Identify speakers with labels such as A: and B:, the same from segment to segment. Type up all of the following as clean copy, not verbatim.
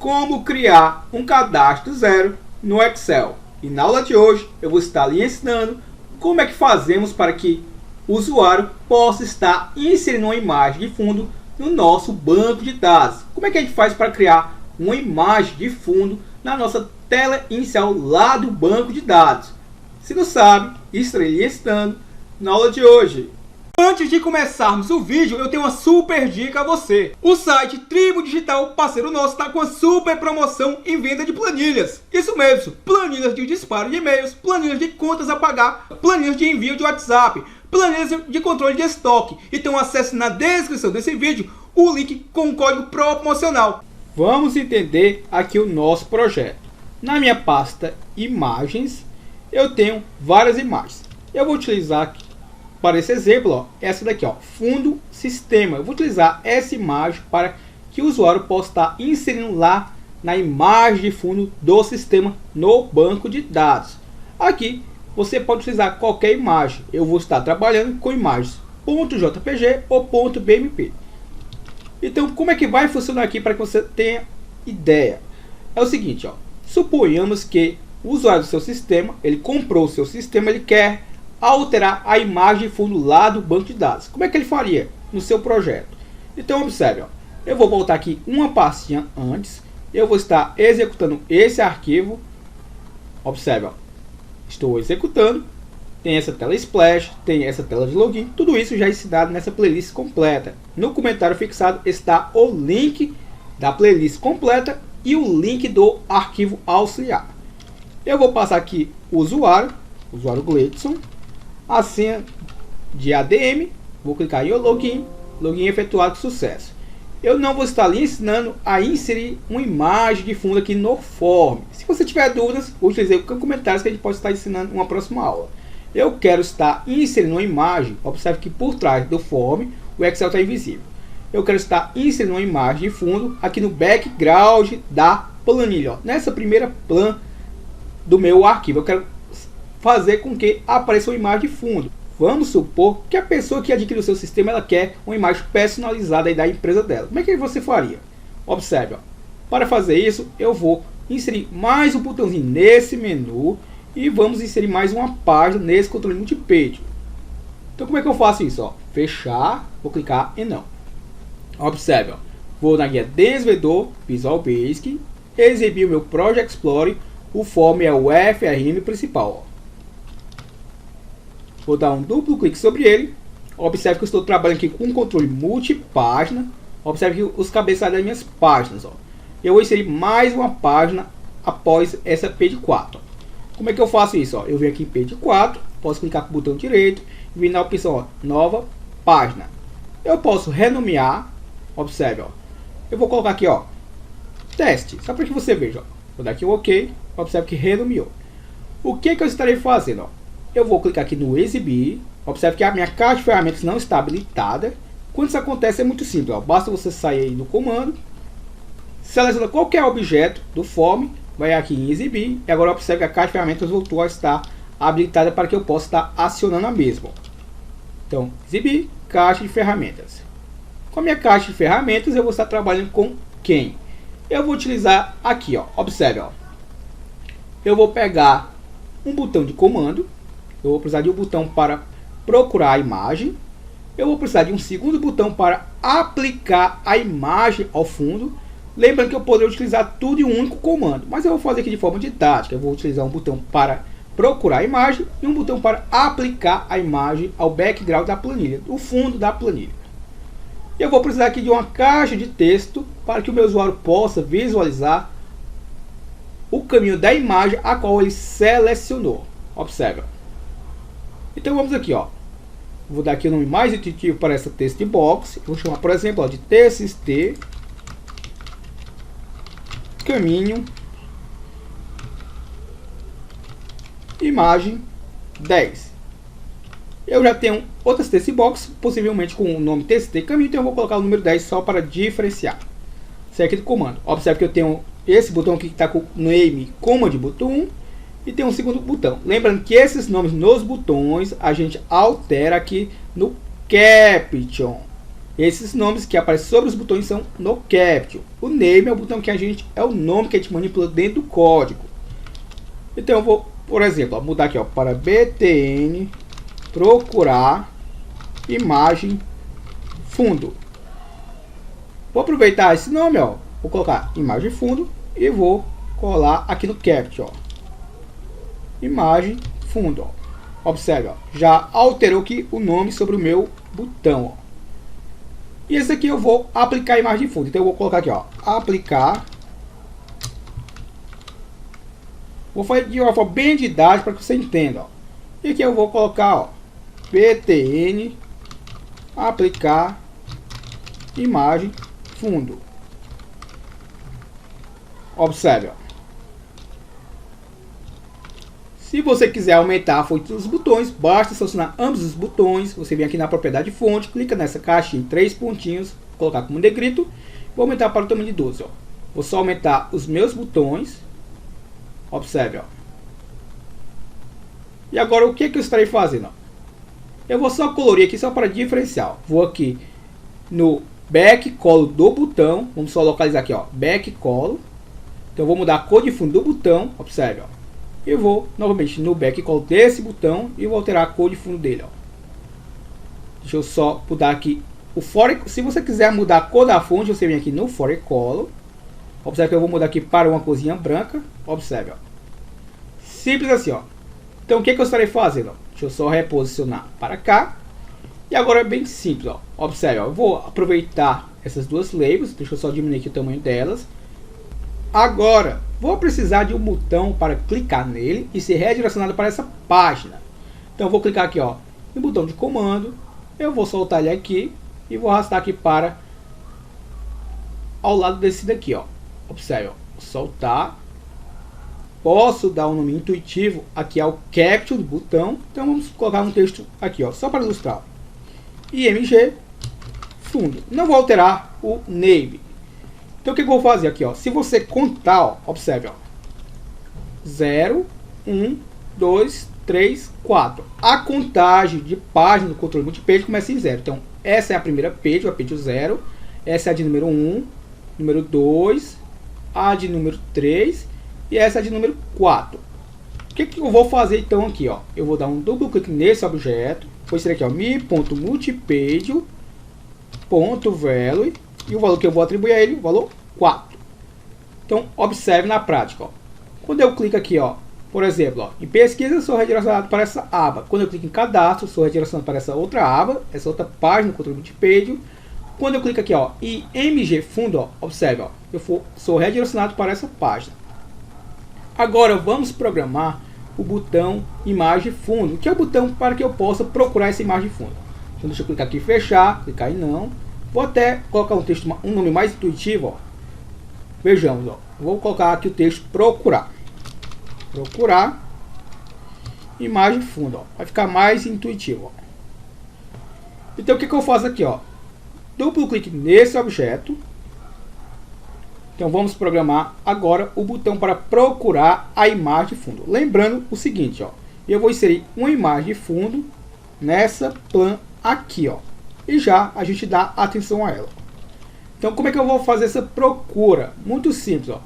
A: como criar um cadastro zero no Excel. E na aula de hoje eu vou estar lhe ensinando como é que fazemos para que o usuário possa estar inserindo uma imagem de fundo no nosso banco de dados. Como é que a gente faz para criar uma imagem de fundo na nossa tela inicial lá do banco de dados? Se não sabe, estarei lhe ensinando na aula de hoje. Antes de começarmos o vídeo, eu tenho uma super dica a você. O site Tribo Digital, parceiro nosso, está com uma super promoção em venda de planilhas. Isso mesmo, planilhas de disparo de e-mails, planilhas de contas a pagar, planilhas de envio de WhatsApp, planilhas de controle de estoque. Então acesse na descrição desse vídeo o link com o código promocional. Vamos entender aqui o nosso projeto. Na minha pasta imagens, eu tenho várias imagens. Eu vou utilizar aqui, para esse exemplo, ó, essa daqui, ó, fundo sistema. Eu vou utilizar essa imagem para que o usuário possa estar inserindo lá na imagem de fundo do sistema no banco de dados. Aqui você pode utilizar qualquer imagem. Eu vou estar trabalhando com imagens .jpg ou .bmp. Então, como é que vai funcionar aqui para que você tenha ideia? É o seguinte, ó, suponhamos que o usuário do seu sistema, ele comprou o seu sistema, ele quer alterar a imagem de fundo lá do banco de dados. Como é que ele faria no seu projeto? Então observe, ó, eu vou voltar aqui uma pastinha antes, eu vou estar executando esse arquivo. Observe, ó, estou executando, tem essa tela splash, tem essa tela de login, tudo isso já é ensinado nessa playlist completa. No comentário fixado está o link da playlist completa e o link do arquivo auxiliar. Eu vou passar aqui o usuário Gleidson, a senha de ADM, vou clicar em login, login efetuado com sucesso. Eu não vou estar lhe ensinando a inserir uma imagem de fundo aqui no form. Se você tiver dúvidas, utilize os comentários que a gente pode estar ensinando em uma próxima aula. Eu quero estar inserindo uma imagem, observe que por trás do form o Excel está invisível. Eu quero estar inserindo uma imagem de fundo aqui no background da planilha, ó, nessa primeira plan do meu arquivo. Eu quero fazer com que apareça uma imagem de fundo. Vamos supor que a pessoa que adquiriu o seu sistema, ela quer uma imagem personalizada aí da empresa dela. Como é que você faria? Observe, ó. Para fazer isso, eu vou inserir mais um botãozinho nesse menu e vamos inserir mais uma página nesse controle multipage. Então como é que eu faço isso? Ó? Fechar, vou clicar em não. Observe, ó. Vou na guia Desenvolvedor, Visual Basic, exibir o meu Project Explorer, o form é o FRM principal, ó. Vou dar um duplo clique sobre ele. Observe que eu estou trabalhando aqui com um controle multipágina. Observe que os cabeçalhos das minhas páginas, ó. Eu vou inserir mais uma página após essa page 4. Como é que eu faço isso? Ó? Eu venho aqui em page 4, posso clicar com o botão direito e vir na opção, ó, nova página. Eu posso renomear. Observe, ó. Eu vou colocar aqui, ó, teste, só para que você veja, ó. Vou dar aqui o OK. Observe que renomeou. O que eu estarei fazendo? Ó? Eu vou clicar aqui no exibir. Observe que a minha caixa de ferramentas não está habilitada. Quando isso acontece é muito simples, ó. Basta você sair aí do comando, seleciona qualquer objeto do form, vai aqui em exibir e agora observe que a caixa de ferramentas voltou a estar habilitada para que eu possa estar acionando a mesma. Então, exibir caixa de ferramentas. Com a minha caixa de ferramentas eu vou estar trabalhando com quem? Eu vou utilizar aqui, ó. Observe, ó. Eu vou pegar um botão de comando. Eu vou precisar de um botão para procurar a imagem. Eu vou precisar de um segundo botão para aplicar a imagem ao fundo. Lembrando que eu poderia utilizar tudo em um único comando, mas eu vou fazer aqui de forma didática. Eu vou utilizar um botão para procurar a imagem e um botão para aplicar a imagem ao background da planilha, o fundo da planilha. Eu vou precisar aqui de uma caixa de texto para que o meu usuário possa visualizar o caminho da imagem a qual ele selecionou. Observe. Então vamos aqui, ó. Vou dar aqui o nome mais intuitivo para essa text box. Vou chamar, por exemplo, ó, de txt caminho imagem 10. Eu já tenho outras text box, possivelmente com o nome txt caminho, então eu vou colocar o número 10 só para diferenciar. Isso aqui do comando. Observe que eu tenho esse botão aqui que está com name command botão 1 e tem um segundo botão. Lembrando que esses nomes nos botões a gente altera aqui no caption. Esses nomes que aparecem sobre os botões são no Capture. O Name é o botão que é o nome que a gente manipula dentro do código. Então eu vou, por exemplo, mudar aqui para btn procurar imagem fundo. Vou aproveitar esse nome, vou colocar imagem fundo e vou colar aqui no Capture, imagem fundo. Observe, já alterou aqui o nome sobre o meu botão. E esse aqui eu vou aplicar a imagem de fundo. Então eu vou colocar aqui, aplicar. Vou fazer de uma forma bem didática para que você entenda. E aqui eu vou colocar, btn aplicar imagem fundo. Observe, Se você quiser aumentar a fonte dos botões, basta selecionar ambos os botões. Você vem aqui na propriedade fonte, clica nessa caixinha em 3 pontinhos, colocar como negrito. Vou aumentar para o tamanho de 12. Vou só aumentar os meus botões. Observe. E agora o que eu estarei fazendo? Eu vou só colorir aqui só para diferenciar. Vou aqui no back colo do botão. Vamos só localizar aqui, back colo. Então eu vou mudar a cor de fundo do botão. Observe, E vou novamente no back colo desse botão e vou alterar a cor de fundo dele. Deixa eu só mudar aqui o fore. Se você quiser mudar a cor da fonte, você vem aqui no fore color. Observe que eu vou mudar aqui para uma corzinha branca. Observe, Simples assim, Então o que eu estarei fazendo? Deixa eu só reposicionar para cá. E agora é bem simples, Observe, eu vou aproveitar essas duas labels. Deixa eu só diminuir aqui o tamanho delas. Agora, vou precisar de um botão para clicar nele e ser redirecionado para essa página. Então, eu vou clicar aqui, no botão de comando. Eu vou soltar ele aqui e vou arrastar aqui para ao lado desse daqui, Observe, soltar. Posso dar um nome intuitivo aqui ao Capture do botão. Então, vamos colocar um texto aqui, só para ilustrar. IMG fundo. Não vou alterar o name. Então o que eu vou fazer aqui, se você contar, observe, 0, 1, 2, 3, 4. A contagem de página do controle multipage começa em 0. Então essa é a primeira page, a page 0. Essa é a de número 1, número 2, a de número 3 e essa é a de número 4. O que eu vou fazer então aqui, Eu vou dar um duplo clique nesse objeto. Vou inserir aqui, mi.multipage.value. E o valor que eu vou atribuir a ele, o valor 4. Então, observe na prática. Quando eu clico aqui, por exemplo, em pesquisa, eu sou redirecionado para essa aba. Quando eu clico em cadastro, eu sou redirecionado para essa outra aba, essa outra página, controle multipage. Quando eu clico aqui, em MG fundo, observe, eu sou redirecionado para essa página. Agora, vamos programar o botão imagem fundo, que é o botão para que eu possa procurar essa imagem fundo. Então, deixa eu clicar aqui em fechar, clicar em não. Vou até colocar um texto, um nome mais intuitivo, Vejamos, Vou colocar aqui o texto procurar. Procurar imagem fundo, Vai ficar mais intuitivo, Então o que eu faço aqui, Duplo clique nesse objeto. Então vamos programar agora o botão para procurar a imagem fundo. Lembrando o seguinte, eu vou inserir uma imagem fundo nessa plan aqui, E já a gente dá atenção a ela. Então como é que eu vou fazer essa procura? Muito simples,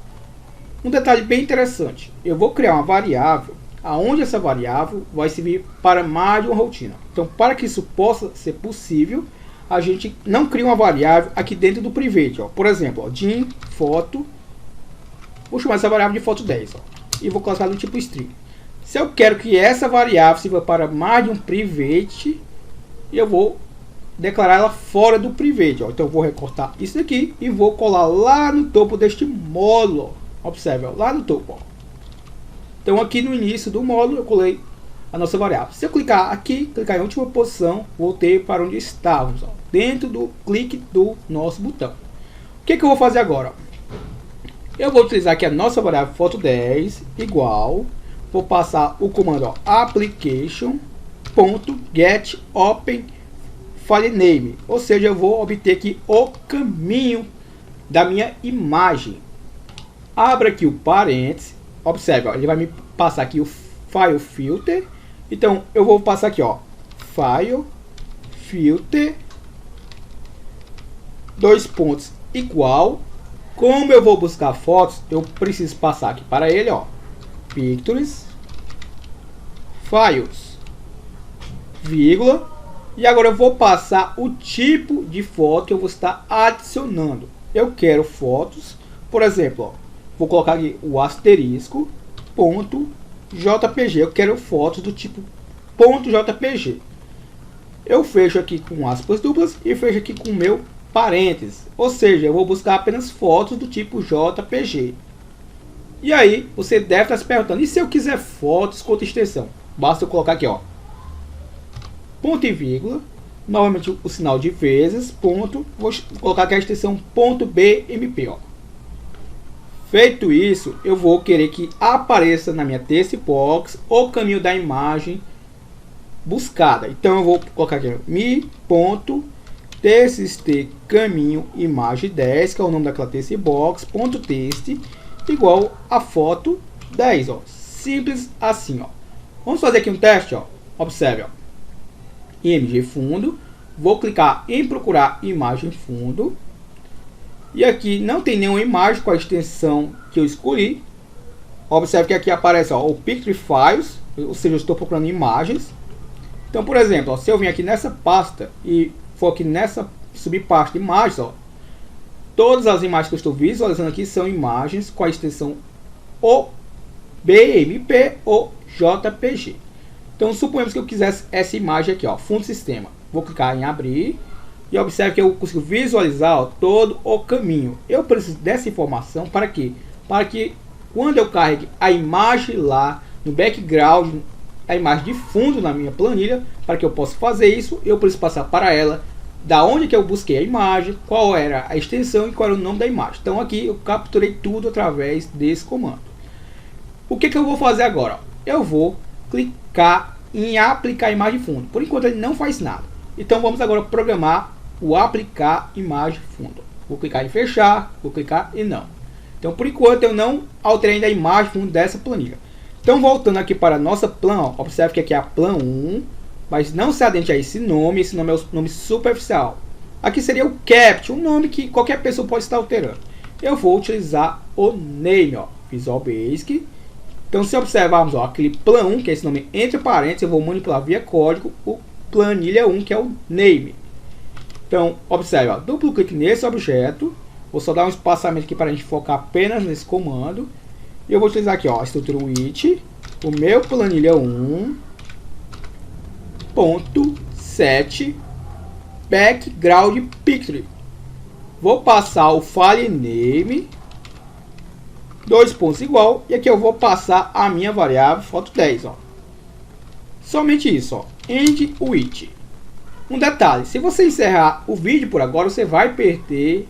A: Um detalhe bem interessante. Eu vou criar uma variável, aonde essa variável vai servir para mais de uma rotina. Então para que isso possa ser possível, a gente não cria uma variável aqui dentro do private. Por exemplo, din foto. Vou chamar essa variável de foto 10. E vou colocar no tipo string. Se eu quero que essa variável sirva para mais de um private, eu vou declarar ela fora do private. Então eu vou recortar isso daqui e vou colar lá no topo deste módulo. Observe, lá no topo. Então aqui no início do módulo eu colei a nossa variável. Se eu clicar aqui, clicar em última posição, voltei para onde estávamos, dentro do clique do nosso botão. O que eu vou fazer agora? Eu vou utilizar aqui a nossa variável foto 10 igual, vou passar o comando application.getOpenFileName, ou seja, eu vou obter aqui o caminho da minha imagem. Abra aqui o parênteses, observe, ele vai me passar aqui o file filter. Então eu vou passar aqui, file filter dois pontos igual. Como eu vou buscar fotos, eu preciso passar aqui para ele, ó, Pictures, Files, vírgula, e agora eu vou passar o tipo de foto que eu vou estar adicionando. Eu quero fotos, por exemplo, ó, vou colocar aqui o asterisco, ponto JPG. Eu quero fotos do tipo ponto JPG. Eu fecho aqui com aspas duplas e fecho aqui com meu parênteses. Ou seja, eu vou buscar apenas fotos do tipo JPG. E aí, você deve estar se perguntando, e se eu quiser fotos com outra extensão? Basta eu colocar aqui, ó, ponto e vírgula, novamente o sinal de vezes, ponto, vou colocar aqui a extensão .bmp, ó. Feito isso, eu vou querer que apareça na minha text box o caminho da imagem buscada. Então eu vou colocar aqui mi.txt caminho imagem 10, que é o nome daquela text box, ponto text, igual a foto 10, ó. Simples assim, ó. Vamos fazer aqui um teste, ó. Observe, ó. IMG fundo, vou clicar em procurar imagem fundo. E aqui não tem nenhuma imagem com a extensão que eu escolhi. Observe que aqui aparece, ó, o Picture Files, ou seja, eu estou procurando imagens. Então, por exemplo, ó, se eu vim aqui nessa pasta e for aqui nessa subpasta de imagens, ó, todas as imagens que eu estou visualizando aqui são imagens com a extensão ou BMP ou JPG. Então, suponhamos que eu quisesse essa imagem aqui, ó, fundo sistema. Vou clicar em abrir. E observe que eu consigo visualizar, ó, todo o caminho. Eu preciso dessa informação para quê? Para que quando eu carregue a imagem lá no background, a imagem de fundo na minha planilha, para que eu possa fazer isso, eu preciso passar para ela da onde que eu busquei a imagem, qual era a extensão e qual era o nome da imagem. Então aqui eu capturei tudo através desse comando. O que eu vou fazer agora? Eu vou clicar em aplicar imagem fundo. Por enquanto ele não faz nada. Então vamos agora programar o aplicar imagem fundo. Vou clicar em fechar, vou clicar em não. Então por enquanto eu não alterei ainda a imagem fundo dessa planilha. Então voltando aqui para a nossa plan, ó, observe que aqui é a plan 1, mas não se adente a esse nome é o nome superficial. Aqui seria o capt, um nome que qualquer pessoa pode estar alterando. Eu vou utilizar o name, ó, Visual Basic. Então se observarmos, ó, aquele plan 1, que é esse nome entre parênteses, eu vou manipular via código o planilha 1, que é o name. Então, observe, ó, duplo clique nesse objeto. Vou só dar um espaçamento aqui para a gente focar apenas nesse comando. E eu vou utilizar aqui, ó, a estrutura with, o meu planilha 1, ponto set background picture. Vou passar o file name, dois pontos igual, e aqui eu vou passar a minha variável foto 10, ó. Somente isso, ó, end with. Um detalhe, se você encerrar o vídeo por agora, você vai perder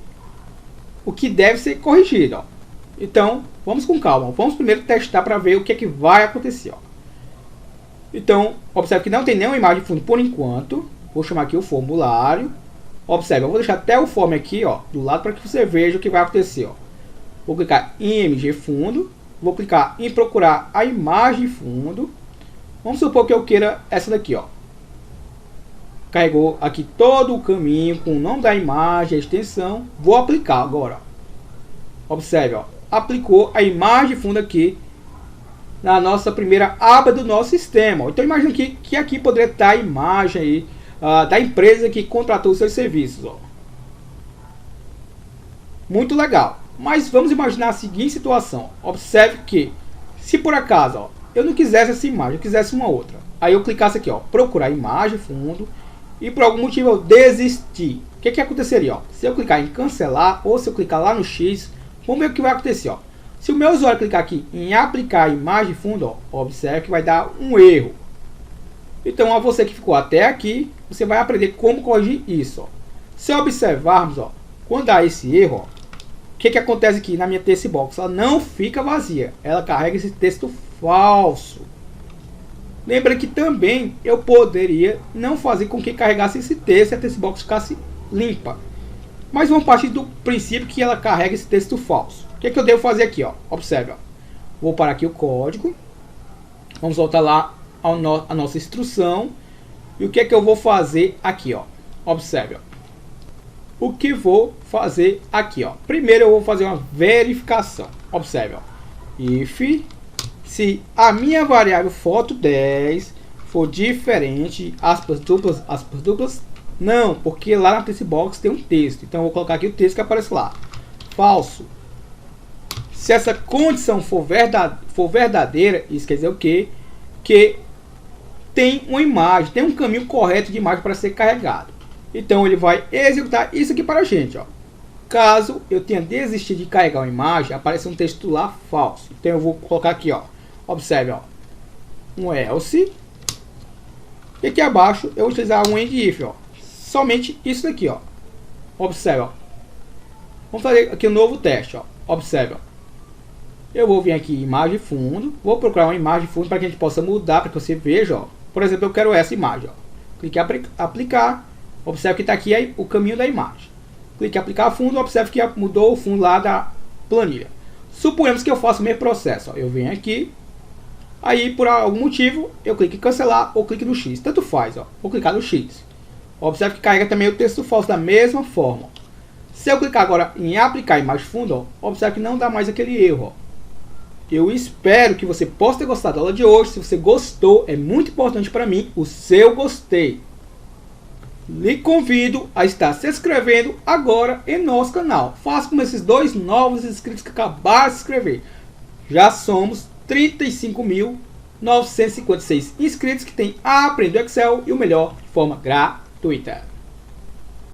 A: o que deve ser corrigido, ó. Então, vamos com calma. Vamos primeiro testar para ver o que é que vai acontecer, ó. Então, observe que não tem nenhuma imagem de fundo por enquanto. Vou chamar aqui o formulário. Observe, eu vou deixar até o form aqui, ó, do lado para que você veja o que vai acontecer, ó. Vou clicar em img fundo. Vou clicar em procurar a imagem fundo. Vamos supor que eu queira essa daqui, ó. Carregou aqui todo o caminho com o nome da imagem, a extensão. Vou aplicar agora. Observe, ó, aplicou a imagem fundo aqui na nossa primeira aba do nosso sistema. Então imagine que aqui poderia estar a imagem aí, da empresa que contratou os seus serviços. Ó. Muito legal. Mas vamos imaginar a seguinte situação. Observe que se por acaso, ó, eu não quisesse essa imagem, eu quisesse uma outra. Aí eu clicasse aqui, ó, procurar imagem fundo. E por algum motivo eu desisti. O que aconteceria? Ó? Se eu clicar em cancelar ou se eu clicar lá no X, vamos ver o que vai acontecer. Ó. Se o meu usuário clicar aqui em aplicar imagem fundo, ó, observe que vai dar um erro. Então, a você que ficou até aqui, você vai aprender como corrigir isso. Ó. Se observarmos, ó, quando dá esse erro, o que acontece aqui na minha text box? Ela não fica vazia, ela carrega esse texto falso. Lembra que também eu poderia não fazer com que carregasse esse texto e a text box ficasse limpa. Mas vamos partir do princípio que ela carrega esse texto falso. O que eu devo fazer aqui? Ó? Observe. Ó. Vou parar aqui o código. Vamos voltar lá a nossa instrução. E o que eu vou fazer aqui? Ó? Observe. Ó. o que vou fazer aqui, ó. Primeiro eu vou fazer uma verificação. Observe, ó. If se a minha variável foto 10 for diferente, aspas duplas, não, porque lá na text box tem um texto. Então eu vou colocar aqui o texto que aparece lá. Falso. Se essa condição for verdadeira, isso quer dizer o quê? Que tem uma imagem, tem um caminho correto de imagem para ser carregado. Então ele vai executar isso aqui para a gente, ó. Caso eu tenha desistido de carregar uma imagem, aparece um texto lá falso. Então eu vou colocar aqui, ó. Observe, ó. Um else. E aqui abaixo eu vou utilizar um end if, ó. Somente isso daqui, ó. Observe, ó. Vamos fazer aqui um novo teste, ó. Observe, ó. Eu vou vir aqui em imagem fundo. Vou procurar uma imagem fundo para que a gente possa mudar, para que você veja, ó. Por exemplo, eu quero essa imagem, ó. Clique em aplicar. Observe que está aqui aí o caminho da imagem. Clique em aplicar fundo. Observe que mudou o fundo lá da planilha. Suponhamos que eu faça o mesmo processo, ó. Eu venho aqui. Aí, por algum motivo, eu clique em cancelar ou clique no X. Tanto faz, ó. Vou clicar no X. Observe que carrega também o texto falso da mesma forma. Se eu clicar agora em aplicar imagem fundo, ó, observe que não dá mais aquele erro, ó. Eu espero que você possa ter gostado da aula de hoje. Se você gostou, é muito importante para mim o seu gostei. Lhe convido a estar se inscrevendo agora em nosso canal. Faça como esses dois novos inscritos que acabaram de se inscrever. Já somos 35.956 inscritos que têm aprendido Excel e o melhor de forma gratuita.